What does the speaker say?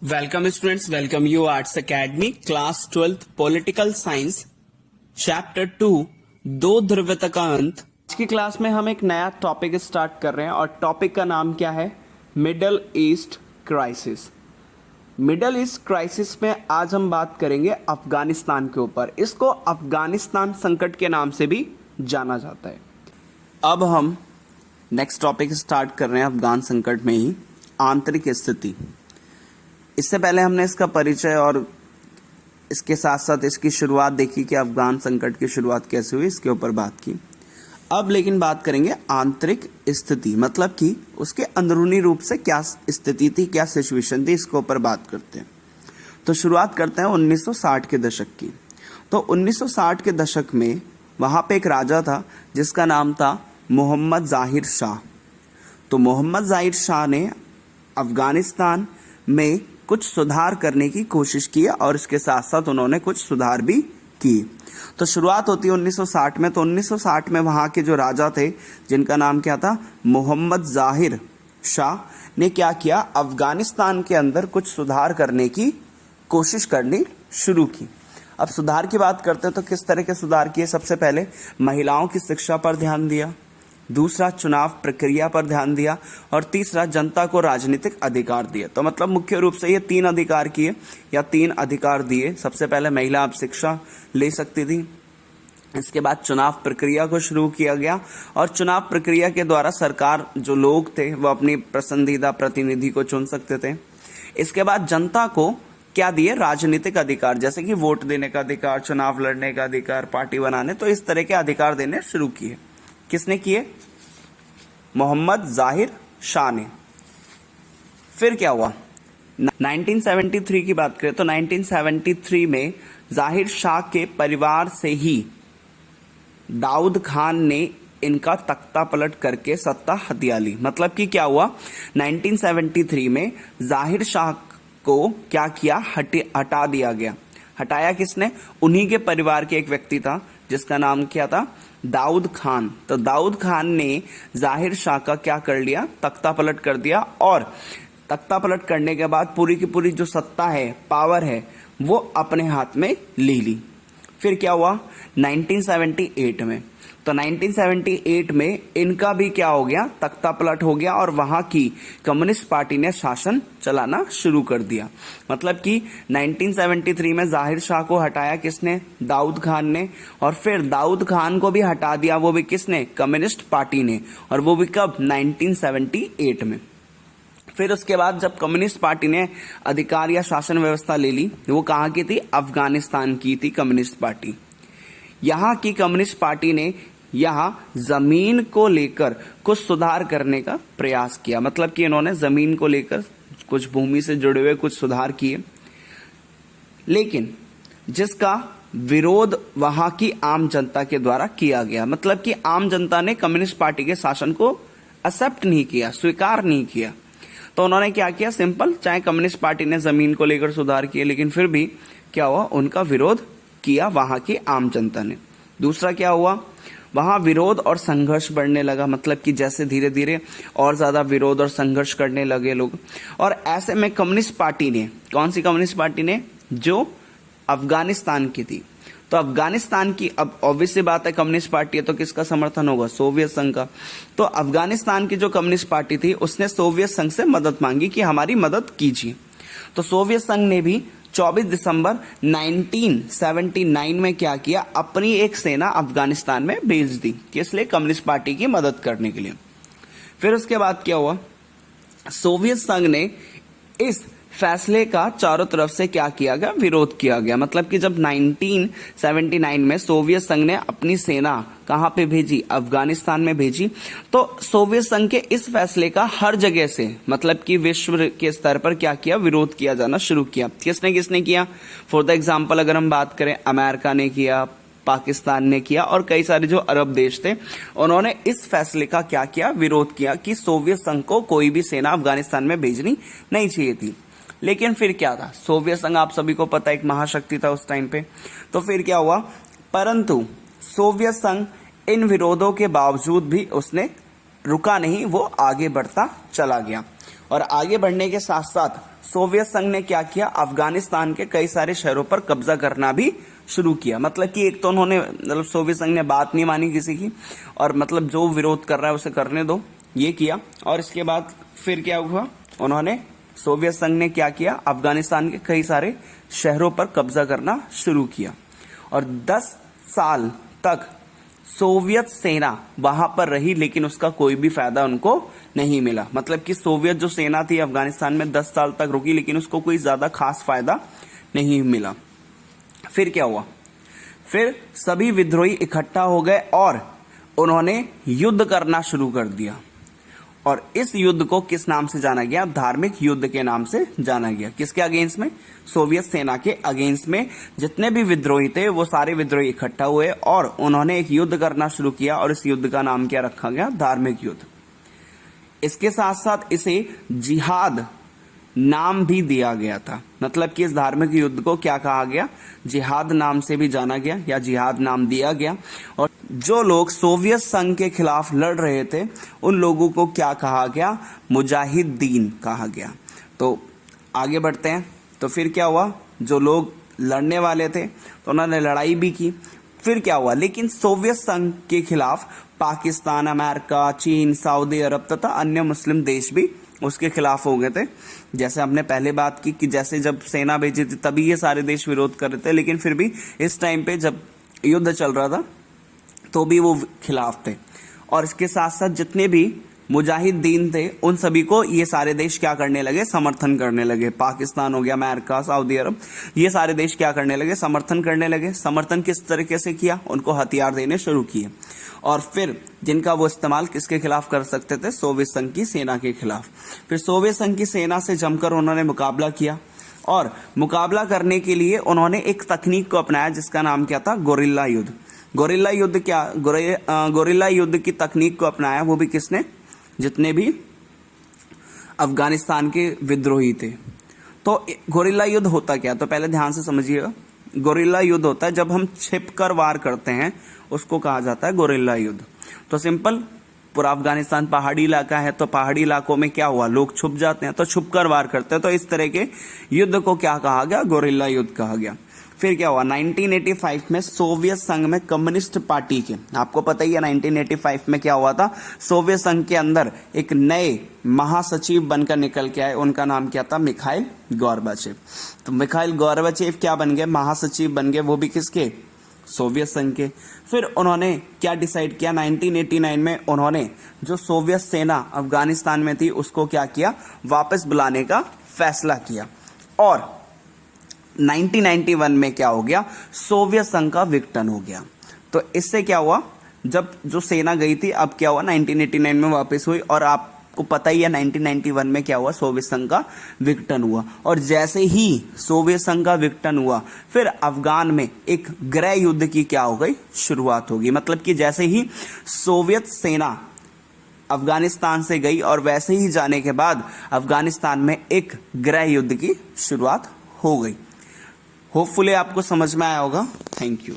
Welcome students, welcome you arts academy class 12th political science chapter 2 दो ध्रुवता का अंत। आज की क्लास में हम एक नया टॉपिक स्टार्ट कर रहे हैं और टॉपिक का नाम क्या है? Middle east crisis. Middle east crisis में आज हम बात करेंगे अफगानिस्तान के ऊपर। इसको अफगानिस्तान संकट के नाम से भी जाना जाता है। अब हम नेक्स्ट टॉपिक स्टार्ट कर रहे हैं अफगान संकट में ही, आंतरिक स्थिति। इससे पहले हमने इसका परिचय और इसके साथ साथ इसकी शुरुआत देखी कि अफगान संकट की शुरुआत कैसे हुई, इसके ऊपर बात की। अब लेकिन बात करेंगे आंतरिक स्थिति, मतलब कि उसके अंदरूनी रूप से क्या स्थिति थी, क्या सिचुएशन थी, इसके ऊपर बात करते हैं। तो शुरुआत करते हैं 1960 के दशक की। तो 1960 के दशक में वहाँ पे एक राजा था जिसका नाम था मोहम्मद जाहिर शाह। तो मोहम्मद जाहिर शाह ने अफगानिस्तान में कुछ सुधार करने की कोशिश की और इसके साथ साथ उन्होंने कुछ सुधार भी किए। तो शुरुआत होती है 1960 में। तो 1960 में वहाँ के जो राजा थे जिनका नाम क्या था, मोहम्मद जाहिर शाह, ने क्या किया, अफगानिस्तान के अंदर कुछ सुधार करने की कोशिश करनी शुरू की। अब सुधार की बात करते हैं तो किस तरह के सुधार किए? सबसे पहले महिलाओं की शिक्षा पर ध्यान दिया, दूसरा चुनाव प्रक्रिया पर ध्यान दिया और तीसरा जनता को राजनीतिक अधिकार दिए। तो मतलब मुख्य रूप से ये तीन अधिकार किए या तीन अधिकार दिए। सबसे पहले महिला अब शिक्षा ले सकती थी, इसके बाद चुनाव प्रक्रिया को शुरू किया गया और चुनाव प्रक्रिया के द्वारा सरकार, जो लोग थे वो अपनी पसंदीदा प्रतिनिधि को चुन सकते थे। इसके बाद जनता को क्या दिए? राजनीतिक अधिकार, जैसे कि वोट देने का अधिकार, चुनाव लड़ने का अधिकार, पार्टी बनाने, तो इस तरह के अधिकार देने शुरू किए। किसने किए? मोहम्मद जाहिर शाह ने। फिर क्या हुआ? 1973 की बात करें तो 1973 में जाहिर शाह के परिवार से ही दाऊद खान ने इनका तख्ता पलट करके सत्ता हथिया ली। मतलब कि क्या हुआ, 1973 में जाहिर शाह को क्या किया, हटा दिया गया। हटाया किसने? उन्हीं के परिवार के एक व्यक्ति था जिसका नाम क्या था, दाऊद खान। तो दाऊद खान ने जाहिर शाह का क्या कर लिया, तख्ता पलट कर दिया और तख्ता पलट करने के बाद पूरी की पूरी जो सत्ता है, पावर है, वो अपने हाथ में ले ली। फिर क्या हुआ 1978 में? तो 1978 में इनका भी क्या हो गया, तख्ता पलट हो गया और वहां की कम्युनिस्ट पार्टी ने शासन चलाना शुरू कर दिया। मतलब कि 1973 में जाहिर शाह को हटाया किसने? दाऊद खान ने। और फिर दाऊद खान को भी हटा दिया, वो भी किसने? कम्युनिस्ट पार्टी ने। और वो भी कब? 1978 में। फिर उसके बाद जब कम्युनिस्ट पार्टी ने अधिकार या शासन व्यवस्था ले ली, वो कहाँ की थी? अफगानिस्तान की थी कम्युनिस्ट पार्टी। यहाँ की कम्युनिस्ट पार्टी ने यहाँ जमीन को लेकर कुछ सुधार करने का प्रयास किया। मतलब कि इन्होंने जमीन को लेकर कुछ भूमि से जुड़े हुए कुछ सुधार किए, लेकिन जिसका विरोध वहां की आम जनता के द्वारा किया गया। मतलब कि आम जनता ने कम्युनिस्ट पार्टी के शासन को एक्सेप्ट नहीं किया, स्वीकार नहीं किया। तो उन्होंने क्या किया, सिंपल, चाहे कम्युनिस्ट पार्टी ने जमीन को लेकर सुधार किए, लेकिन फिर भी क्या हुआ, उनका विरोध किया वहां की आम जनता ने। दूसरा क्या हुआ, वहां विरोध और संघर्ष बढ़ने लगा। मतलब कि जैसे धीरे धीरे और ज्यादा विरोध और संघर्ष करने लगे लोग। और ऐसे में कम्युनिस्ट पार्टी ने, कौन सी कम्युनिस्ट पार्टी ने? जो अफगानिस्तान की थी। तो अफगानिस्तान की, अब ऑब्वियस सी बात है कम्युनिस्ट पार्टी है तो किसका समर्थन होगा? सोवियत संघ का। तो अफगानिस्तान की जो कम्युनिस्ट पार्टी थी उसने सोवियत संघ से मदद मांगी कि हमारी मदद कीजिए। तो सोवियत संघ ने भी 24 दिसंबर 1979 में क्या किया, अपनी एक सेना अफगानिस्तान में भेज दी, किस लिए? कम्युनिस्ट पार्टी की मदद करने के लिए। फिर उसके बाद क्या हुआ, सोवियत संघ ने इस फैसले का चारों तरफ से क्या किया गया, विरोध किया गया। मतलब कि जब 1979 में सोवियत संघ ने अपनी सेना कहां पे भेजी, अफगानिस्तान में भेजी, तो सोवियत संघ के इस फैसले का हर जगह से, मतलब कि विश्व के स्तर पर क्या किया, विरोध किया जाना शुरू किया। किसने किसने किया? फॉर द एग्जाम्पल अगर हम बात करें, अमेरिका ने किया, पाकिस्तान ने किया और कई सारे जो अरब देश थे, उन्होंने इस फैसले का क्या किया, विरोध किया कि सोवियत संघ को कोई भी सेना अफगानिस्तान में भेजनी नहीं चाहिए थी। लेकिन फिर क्या था, सोवियत संघ आप सभी को पता है एक महाशक्ति था उस टाइम पे। तो फिर क्या हुआ, परंतु सोवियत संघ इन विरोधों के बावजूद भी उसने रुका नहीं, वो आगे बढ़ता चला गया। और आगे बढ़ने के साथ साथ सोवियत संघ ने क्या किया, अफगानिस्तान के कई सारे शहरों पर कब्जा करना भी शुरू किया। मतलब कि एक तो उन्होंने, मतलब सोवियत संघ ने बात नहीं मानी किसी की, और मतलब जो विरोध कर रहा है उसे करने दो, ये किया। और इसके बाद फिर क्या हुआ, उन्होंने, सोवियत संघ ने क्या किया, अफगानिस्तान के कई सारे शहरों पर कब्जा करना शुरू किया। और 10 साल तक सोवियत सेना वहां पर रही, लेकिन उसका कोई भी फायदा उनको नहीं मिला। मतलब कि सोवियत जो सेना थी अफगानिस्तान में 10 साल तक रुकी, लेकिन उसको कोई ज्यादा खास फायदा नहीं मिला। फिर क्या हुआ, फिर सभी विद्रोही इकट्ठा हो गए और उन्होंने युद्ध करना शुरू कर दिया। और इस युद्ध को किस नाम से जाना गया, धार्मिक युद्ध के नाम से जाना गया। किसके अगेंस्ट में, सोवियत सेना के अगेंस्ट में जितने भी विद्रोही थे वो सारे विद्रोही इकट्ठा हुए और उन्होंने एक युद्ध करना शुरू किया, और इस युद्ध का नाम क्या रखा गया, धार्मिक युद्ध। इसके साथ साथ इसे जिहाद नाम भी दिया गया था। मतलब कि इस धार्मिक युद्ध को क्या कहा गया, जिहाद नाम से भी जाना गया, या जिहाद नाम दिया गया। और जो लोग सोवियत संघ के खिलाफ लड़ रहे थे उन लोगों को क्या कहा गया, मुजाहिदीन कहा गया। तो आगे बढ़ते हैं। तो फिर क्या हुआ, जो लोग लड़ने वाले थे तो उन्होंने लड़ाई भी की। फिर क्या हुआ, लेकिन सोवियत संघ के खिलाफ पाकिस्तान, अमेरिका, चीन, सऊदी अरब तथा अन्य मुस्लिम देश भी उसके खिलाफ हो गए थे। जैसे हमने पहले बात की कि जैसे जब सेना भेजी थी तभी ये सारे देश विरोध कर रहे थे, लेकिन फिर भी इस टाइम पे जब युद्ध चल रहा था तो भी वो खिलाफ थे। और इसके साथ साथ जितने भी मुजाहिदीन थे उन सभी को ये सारे देश क्या करने लगे, समर्थन करने लगे। पाकिस्तान हो गया, अमेरिका, सऊदी अरब, ये सारे देश क्या करने लगे, समर्थन करने लगे। समर्थन किस तरीके से किया, उनको हथियार देने शुरू किए, और फिर जिनका वो इस्तेमाल किसके खिलाफ कर सकते थे, सोवियत संघ की सेना के खिलाफ। फिर सोवियत संघ की सेना से जमकर उन्होंने मुकाबला किया, और मुकाबला करने के लिए उन्होंने एक तकनीक को अपनाया जिसका नाम क्या था, गोरिल्ला युद्ध। गोरिल्ला युद्ध क्या, गोरिल्ला युद्ध की तकनीक को अपनाया वो भी किसने, जितने भी अफगानिस्तान के विद्रोही थे। तो गोरिल्ला युद्ध होता क्या, तो पहले ध्यान से समझिएगा। गोरिल्ला युद्ध होता है जब हम छिपकर वार करते हैं, उसको कहा जाता है गोरिल्ला युद्ध। तो सिंपल, पूरा अफगानिस्तान पहाड़ी इलाका है, तो पहाड़ी इलाकों में क्या हुआ, लोग छुप जाते हैं, तो छुपकर वार करते हैं। तो इस तरह के युद्ध को क्या कहा गया, गोरिल्ला युद्ध कहा गया। फिर क्या हुआ, 1985 में सोवियत संघ में कम्युनिस्ट पार्टी के, आपको पता ही है 1985 में क्या हुआ था, सोवियत संघ के अंदर एक नए महासचिव बनकर निकल के आए। उनका नाम क्या था, मिखाइल गोर्बाचेव। तो मिखाइल गोर्बाचेव क्या बन गए, महासचिव बन गए, वो भी किसके, सोवियत संघ के। फिर उन्होंने क्या डिसाइड किया, 1989 में उन्होंने जो सोवियत सेना अफगानिस्तान में थी उसको क्या किया, वापस बुलाने का फैसला किया। और 1991 में क्या हो गया, सोवियत संघ का विघटन हो गया। तो इससे क्या हुआ, जब जो सेना गई थी अब क्या हुआ, 1989 में वापस हुई। और आपको पता ही है 1991 में क्या हुआ, सोवियत संघ का विघटन हुआ। और जैसे ही सोवियत संघ का विघटन हुआ फिर अफगान में एक गृह युद्ध की क्या हो गई, शुरुआत होगी। मतलब कि जैसे ही सोवियत सेना अफगानिस्तान से गई और वैसे ही जाने के बाद अफगानिस्तान में एक गृह युद्ध की शुरुआत हो गई। होपफुली आपको समझ में आया होगा। Thank you.